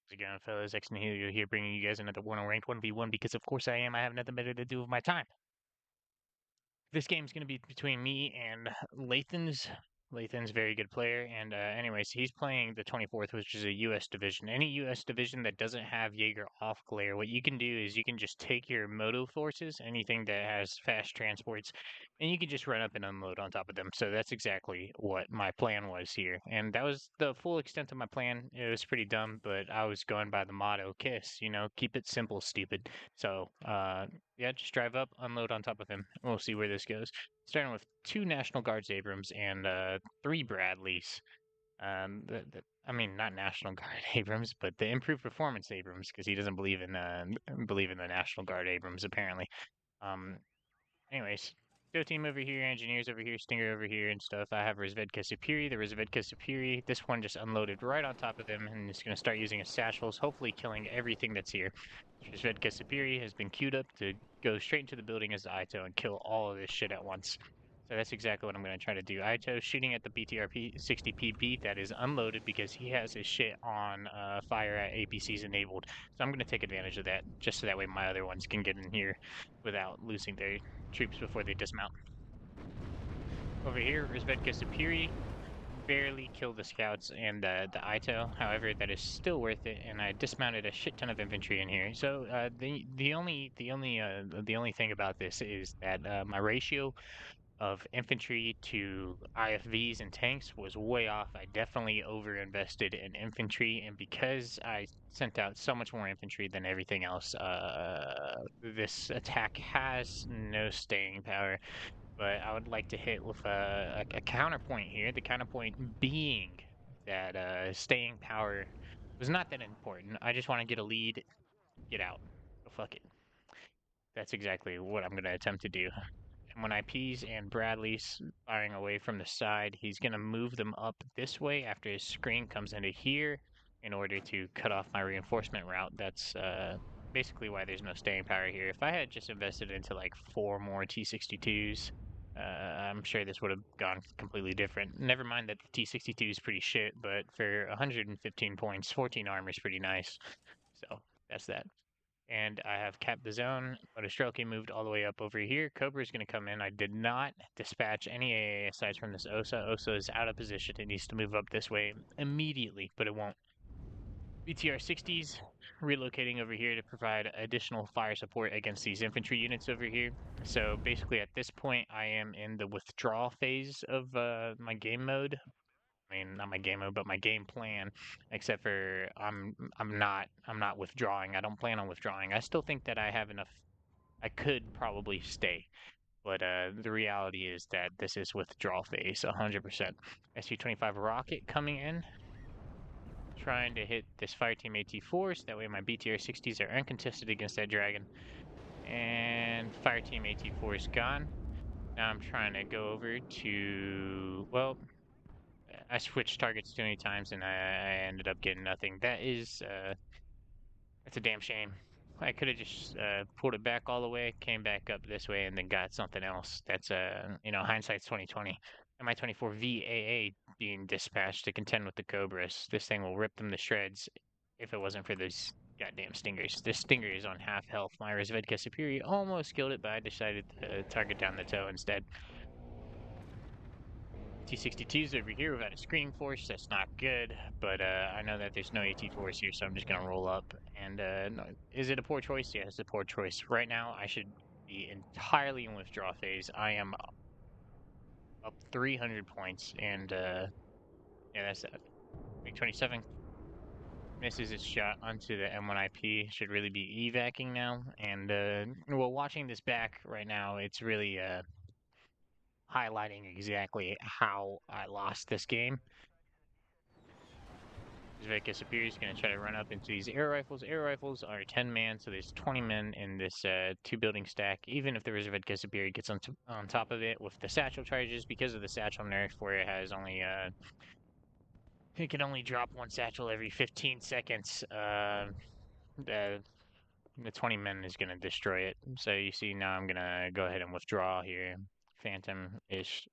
How's it going, fellas? X and Helio here, bringing you guys another one on ranked 1v1 because, of course, I am. I have nothing better to do with my time. This game's going to be between me and Lathan's. Lathan's a very good player, and anyways, he's playing the 24th, which is a U.S. division. Any U.S. division that doesn't have Jaeger off glare, what you can do is you can just take your moto forces, anything that has fast transports, and you can just run up and unload on top of them. So that's exactly what my plan was here, and that was the full extent of my plan. It was pretty dumb, but I was going by the motto, KISS, keep it simple, stupid. So, yeah, just drive up, unload on top of him. We'll see where this goes. Starting with 2 National Guards Abrams and 3 Bradleys. I mean, not National Guard Abrams, but the improved performance Abrams, because he doesn't believe in the National Guard Abrams apparently. Um, Anyways, Go team over here, engineers over here, Stinger over here, and stuff. I have Razvedka Superi. The Razvedka Superi, this one just unloaded right on top of him, and it's going to start using his satchels, hopefully killing everything that's here. Razvedka Superi has been queued up to go straight into the building as the Ito and kill all of this shit at once. So that's exactly what I'm going to try to do. Ito shooting at the BTRP 60PB that is unloaded because he has his shit on fire at APCs enabled. So I'm going to take advantage of that, just so that way my other ones can get in here without losing their troops before they dismount. Over here, Razvedka Superi barely killed the scouts and the Ito. However, that is still worth it, and I dismounted a shit ton of infantry in here. So the only thing about this is that my ratio of infantry to IFVs and tanks was way off. I definitely overinvested in infantry, and because I sent out so much more infantry than everything else, this attack has no staying power. But I would like to hit with a counterpoint here. The counterpoint being that staying power was not that important. I just want to get a lead, get out. So fuck it. That's exactly what I'm going to attempt to do. And when IPs and Bradley's firing away from the side, he's going to move them up this way after his screen comes into here in order to cut off my reinforcement route. That's basically why there's no staying power here. If I had just invested into like 4 more T-62s, I'm sure this would have gone completely different. Never mind that the T-62 is pretty shit, but for 115 points, 14 armor is pretty nice. So that's that. And I have capped the zone. Ostrelki moved all the way up over here. Cobra is going to come in. I did not dispatch any AA aside from this OSA. OSA is out of position. It needs to move up this way immediately, but it won't. BTR 60s relocating over here to provide additional fire support against these infantry units over here. So basically at this point I am in the withdrawal phase of my game mode. I mean, not my game mode, but my game plan. Except for I'm not withdrawing. I don't plan on withdrawing. I still think that I have enough. I could probably stay, but the reality is that this is withdrawal phase, 100%. SU-25 rocket coming in, trying to hit this fire team AT4, so that way my BTR 60s are uncontested against that dragon. And fire team AT4 is gone. Now I'm trying to go over to, well, I switched targets too many times and I ended up getting nothing. That's a damn shame. I could have just pulled it back all the way, came back up this way, and then got something else. That's hindsight's 2020. Mi-24 VAA being dispatched to contend with the Cobras. This thing will rip them to shreds if it wasn't for those goddamn stingers. This stinger is on half health. My Razvedka Superior almost killed it, but I decided to target down the toe instead. T-62's over here without a screening force. That's not good, but I know that there's no AT-4s here, so I'm just going to roll up. And no, is it a poor choice? Yeah, it's a poor choice. Right now, I should be entirely in withdrawal phase. I am up 300 points, and yeah, that's that. MiG-27 misses its shot onto the M1IP. Should really be evacing now. And, well, watching this back right now, it's really highlighting exactly how I lost this game. Zveka Superior is going to try to run up into these air rifles. Air rifles are 10 man, so there's 20 men in this 2-building stack. Even if the Razvedka Superior gets on top of it with the satchel charges, because of the satchel nerf, where it has only it can only drop 1 satchel every 15 seconds. The 20 men is going to destroy it. So you see now I'm going to go ahead and withdraw here. Phantom-ish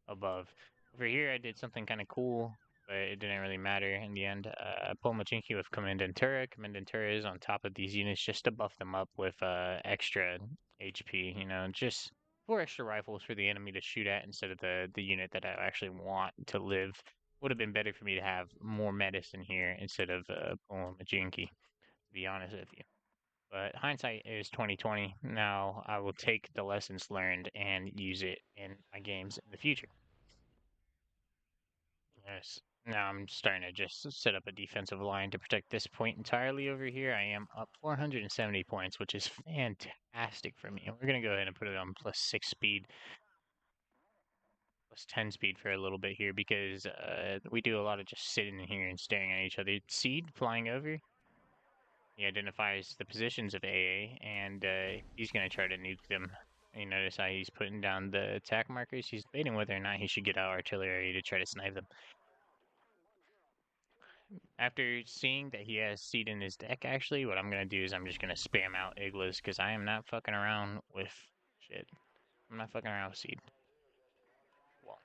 above. Over here I did something kind of cool. but it didn't really matter in the end. Pull Machinki with Commandantura. Commandantura is on top of these units just to buff them up with extra HP, you know, just 4 extra rifles for the enemy to shoot at instead of the unit that I actually want to live. Would have been better for me to have more medicine here instead of pulling Machinki, to be honest with you. But hindsight is 2020. Now I will take the lessons learned and use it in my games in the future. Yes. Now I'm starting to just set up a defensive line to protect this point entirely over here. I am up 470 points, which is fantastic for me. We're going to go ahead and put it on +6 speed, +10 speed for a little bit here because we do a lot of just sitting in here and staring at each other. Seed flying over. He identifies the positions of AA, and he's going to try to nuke them. You notice how he's putting down the attack markers? He's debating whether or not he should get out artillery to try to snipe them. After seeing that he has seed in his deck, actually, what I'm going to do is I'm just going to spam out Iglas, because I am not fucking around with shit. I'm not fucking around with seed. Well,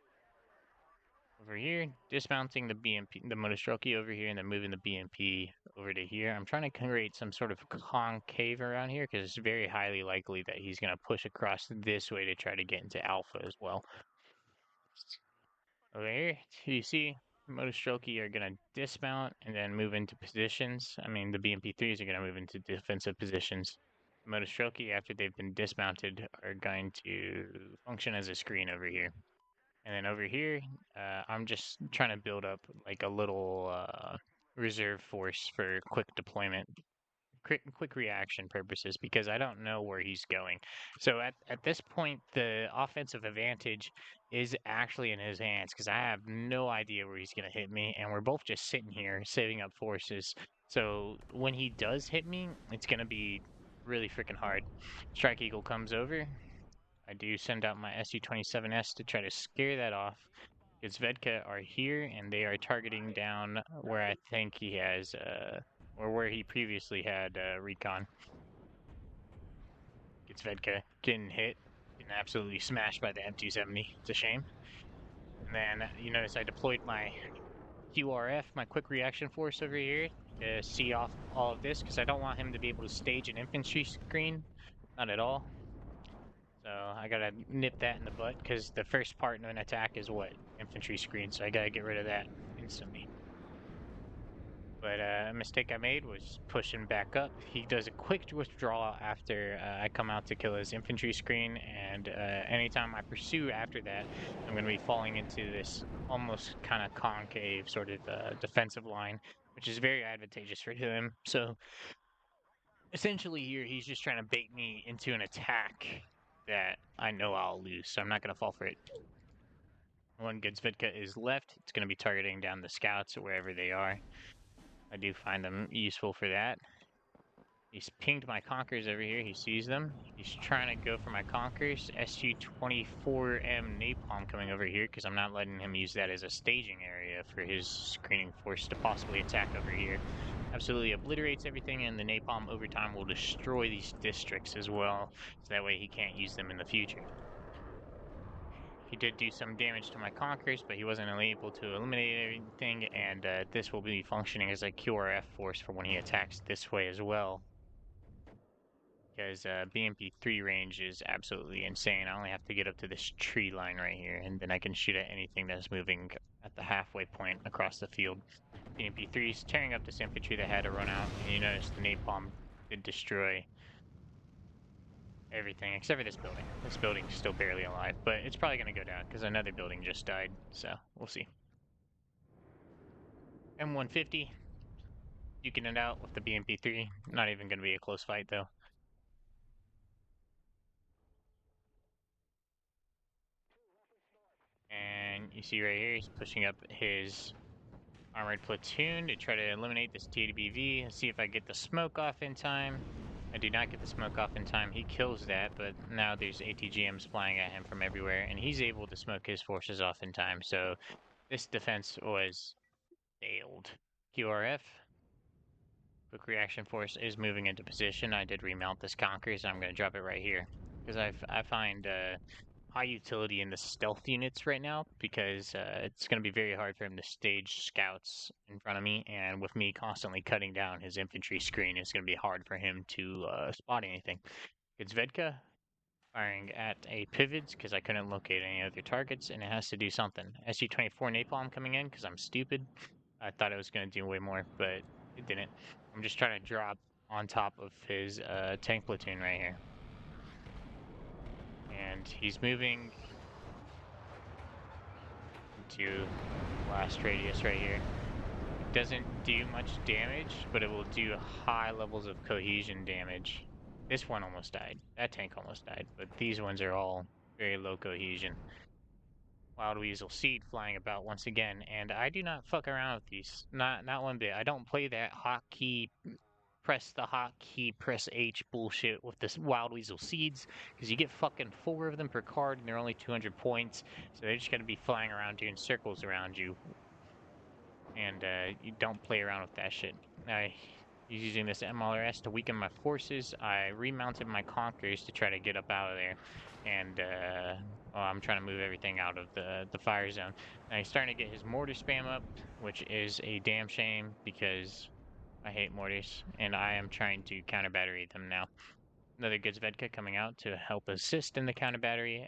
over here, dismounting the BMP, the Monostroki over here, and then moving the BMP over to here. I'm trying to create some sort of concave around here, because it's very highly likely that he's going to push across this way to try to get into Alpha as well. Over here, you see Monostroki are going to dismount and then move into positions. I mean, the BMP3s are going to move into defensive positions. Monostroki, after they've been dismounted, are going to function as a screen over here. And then over here, I'm just trying to build up like a little reserve force for quick deployment, quick reaction purposes, because I don't know where he's going. So at this point, the offensive advantage is actually in his hands because I have no idea where he's going to hit me, and we're both just sitting here saving up forces. So when he does hit me, it's going to be really freaking hard. Strike Eagle comes over. I do send out my Su-27S to try to scare that off. Because Vedka are here, and they are targeting down where I think he has, or where he previously had recon. Gets Vedka getting hit, getting absolutely smashed by the M270. It's a shame. And then you notice I deployed my QRF, my quick reaction force over here, to see off all of this, because I don't want him to be able to stage an infantry screen. Not at all. So I gotta nip that in the butt, because the first part of an attack is what? Infantry screen, so I gotta get rid of that instantly. But a mistake I made was pushing back up. He does a quick withdrawal after I come out to kill his infantry screen, and anytime I pursue after that, I'm going to be falling into this almost kind of concave sort of defensive line, which is very advantageous for him. So essentially here, he's just trying to bait me into an attack that I know I'll lose, so I'm not going to fall for it. One good Svedka is left. It's going to be targeting down the scouts wherever they are. I do find them useful for that. He's pinged my Conquerors over here. He sees them. He's trying to go for my Conquerors. SU-24M Napalm coming over here because I'm not letting him use that as a staging area for his screening force to possibly attack over here. Absolutely obliterates everything, and the Napalm over time will destroy these districts as well, so that way he can't use them in the future. He did do some damage to my Conquerors, but he wasn't able to eliminate everything, and this will be functioning as a QRF force for when he attacks this way as well. Because BMP3 range is absolutely insane. I only have to get up to this tree line right here, and then I can shoot at anything that's moving at the halfway point across the field. BMP3 is tearing up this infantry that had to run out, and you notice the napalm did destroy everything except for this building. This building's still barely alive, but it's probably going to go down because another building just died, so we'll see. M150, duking it out with the BMP3. Not even going to be a close fight, though. And you see right here, he's pushing up his armored platoon to try to eliminate this TDBV and see if I get the smoke off in time. I do not get the smoke off in time. He kills that, but now there's ATGMs flying at him from everywhere, and he's able to smoke his forces off in time. So this defense was failed. QRF, quick reaction force, is moving into position. I did remount this Conqueror, so I'm going to drop it right here because I find high utility in the stealth units right now because it's going to be very hard for him to stage scouts in front of me, and with me constantly cutting down his infantry screen, it's going to be hard for him to spot anything. It's Vedka firing at a pivots because I couldn't locate any other targets, and it has to do something. SU-24 napalm coming in because I'm stupid. I thought it was going to do way more, but it didn't. I'm just trying to drop on top of his tank platoon right here. And he's moving into blast radius right here. It doesn't do much damage, but it will do high levels of cohesion damage. This one almost died. That tank almost died, but these ones are all very low cohesion. Wild Weasel Seed flying about once again, and I do not fuck around with these. Not one bit. I don't play that hotkey, press the hotkey, press H bullshit with this Wild Weasel Seeds, because you get fucking 4 of them per card, and they're only 200 points, so they're just gonna be flying around doing circles around you. And you don't play around with that shit. He's using this MLRS to weaken my forces. I remounted my Conquerors to try to get up out of there. And well, I'm trying to move everything out of the fire zone. Now he's starting to get his mortar spam up, which is a damn shame because I hate mortars. And I am trying to counter battery them now. Another good Zvedka coming out to help assist in the counter battery.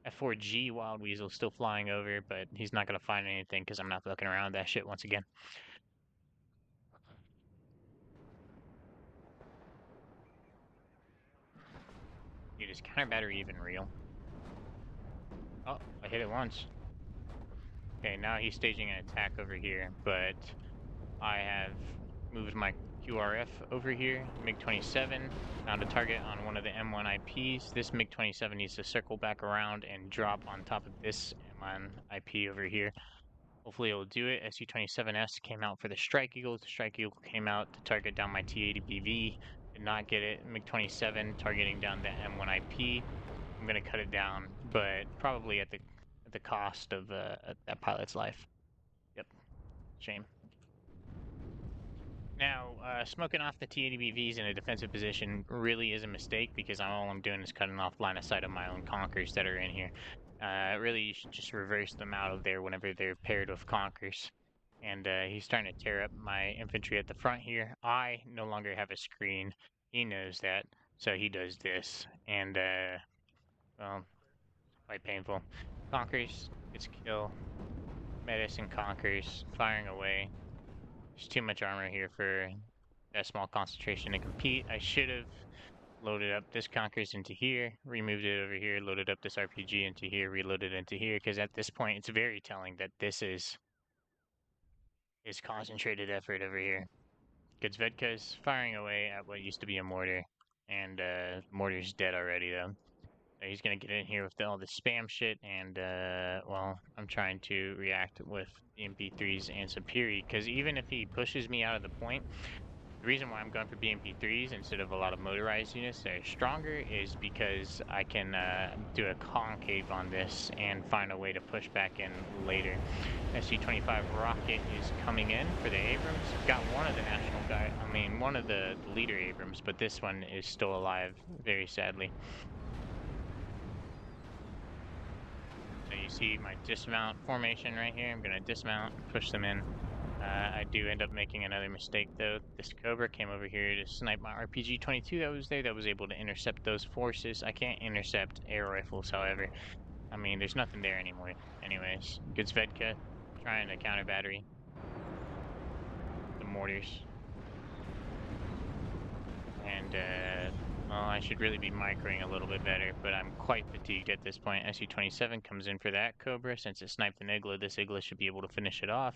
F4G Wild Weasel still flying over, but he's not going to find anything because I'm not fucking around with that shit once again. Dude, is counter battery even real? Oh, I hit it once. Okay, now he's staging an attack over here, but I have moved my QRF over here. MiG-27 found a target on one of the M1 IPs. This MiG-27 needs to circle back around and drop on top of this M1 IP over here. Hopefully it will do it. SU-27S came out for the Strike Eagle. The Strike Eagle came out to target down my T-80BV. Did not get it. MiG-27 targeting down the M1 IP. I'm gonna cut it down, but probably at the cost of that pilot's life. Yep, shame. Now, smoking off the T-80BVs in a defensive position really is a mistake because all I'm doing is cutting off line of sight of my own Conquerors that are in here. Really, you should just reverse them out of there whenever they're paired with Conquerors. And he's starting to tear up my infantry at the front here. I no longer have a screen. He knows that, so he does this. And, well, quite painful. Conquerors gets a kill. Medicine Conquerors firing away. There's too much armor here for that small concentration to compete. I should have loaded up this Conquerors into here, removed it over here, loaded up this RPG into here, reloaded into here, because at this point it's very telling that this is concentrated effort over here. Good Zvedka's firing away at what used to be a mortar, and mortar's dead already though. So he's gonna get in here with all this spam shit, and well, I'm trying to react with MP3s and Superi, because even if he pushes me out of the point, the reason why I'm going for BMP3s instead of a lot of motorized units that are stronger is because I can do a concave on this and find a way to push back in later. SC-25 rocket is coming in for the Abrams. Got one of the national guy, one of the leader Abrams, but this one is still alive, very sadly. So you see my dismount formation right here. I'm gonna dismount, push them in. I do end up making another mistake though. This Cobra came over here to snipe my RPG-22 that was there, that was able to intercept those forces. I can't intercept air rifles, however. There's nothing there anymore. Anyways, good Zvedka trying to counter battery the mortars. And well, I should really be microing a little bit better, but I'm quite fatigued at this point. SU-27 comes in for that Cobra. Since it sniped an Igla, this Igla should be able to finish it off.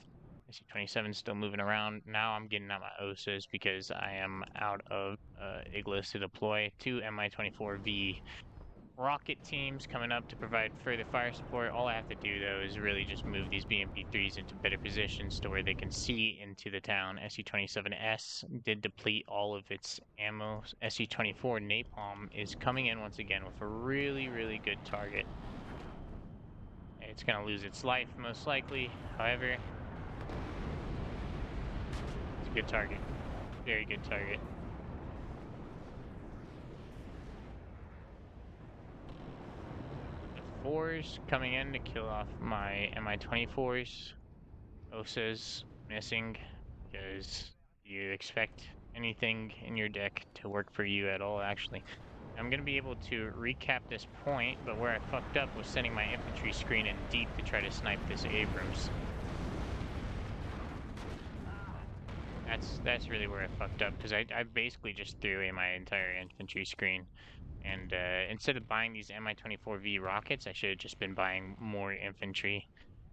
SU-27 still moving around. Now I'm getting out my OSAs because I am out of Iglas to deploy. 2 Mi-24V rocket teams coming up to provide further fire support. All I have to do though is really just move these BMP3s into better positions to where they can see into the town. SU-27S did deplete all of its ammo. SU-24 Napalm is coming in once again with a really, really good target. It's going to lose its life most likely, however, it's a good target. Very good target. M24s coming in to kill off my Mi-24s. Osa's missing because you expect anything in your deck to work for you at all, actually. I'm going to be able to recap this point, but where I fucked up was sending my infantry screen in deep to try to snipe this Abrams. That's really where I fucked up, because I basically just threw away my entire infantry screen. And instead of buying these Mi-24V rockets, I should have just been buying more infantry,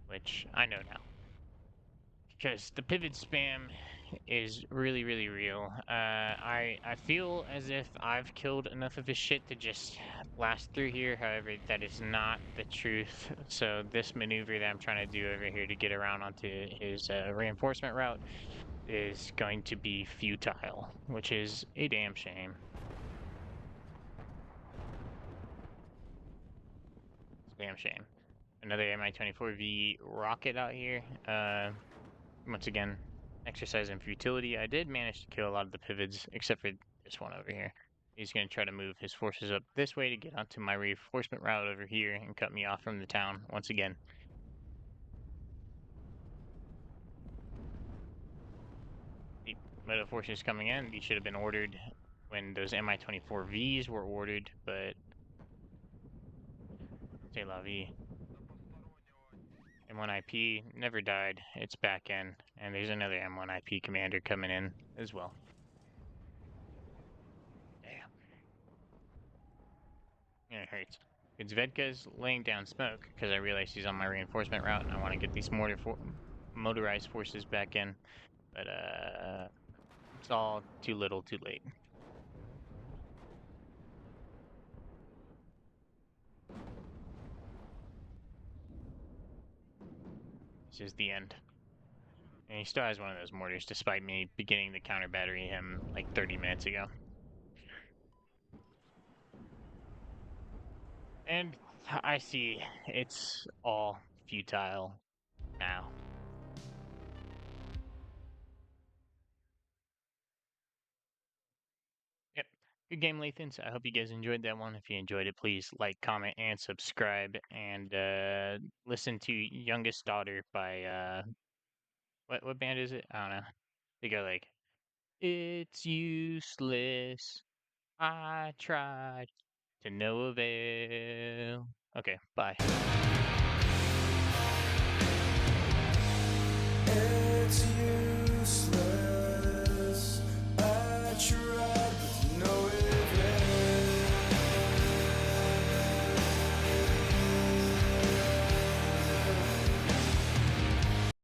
which I know now. Because the pivot spam is really, really real. I feel as if I've killed enough of his shit to just blast through here. However, that is not the truth. So this maneuver that I'm trying to do over here to get around onto his reinforcement route is going to be futile, which is a damn shame. It's a damn shame. Another Mi-24V rocket out here. Once again, exercise in futility. I did manage to kill a lot of the pivots, except for this one over here. He's going to try to move his forces up this way to get onto my reinforcement route over here and cut me off from the town once again. The metal forces coming in, these should have been ordered when those Mi-24Vs were ordered, but c'est la vie. M1IP never died. It's back in, and there's another M1IP commander coming in as well. Damn. It hurts. Zvedka's laying down smoke because I realize he's on my reinforcement route, and I want to get these motorized forces back in. But it's all too little, too late. This is the end. And he still has one of those mortars, despite me beginning to counter battery him like 30 minutes ago. And I see it's all futile now. Yep. Good game, Lathans. I hope you guys enjoyed that one. If you enjoyed it, please like, comment, and subscribe. And listen to Youngest Daughter by what band is it? I don't know. They go like, "It's useless. I tried to no avail." Okay, bye.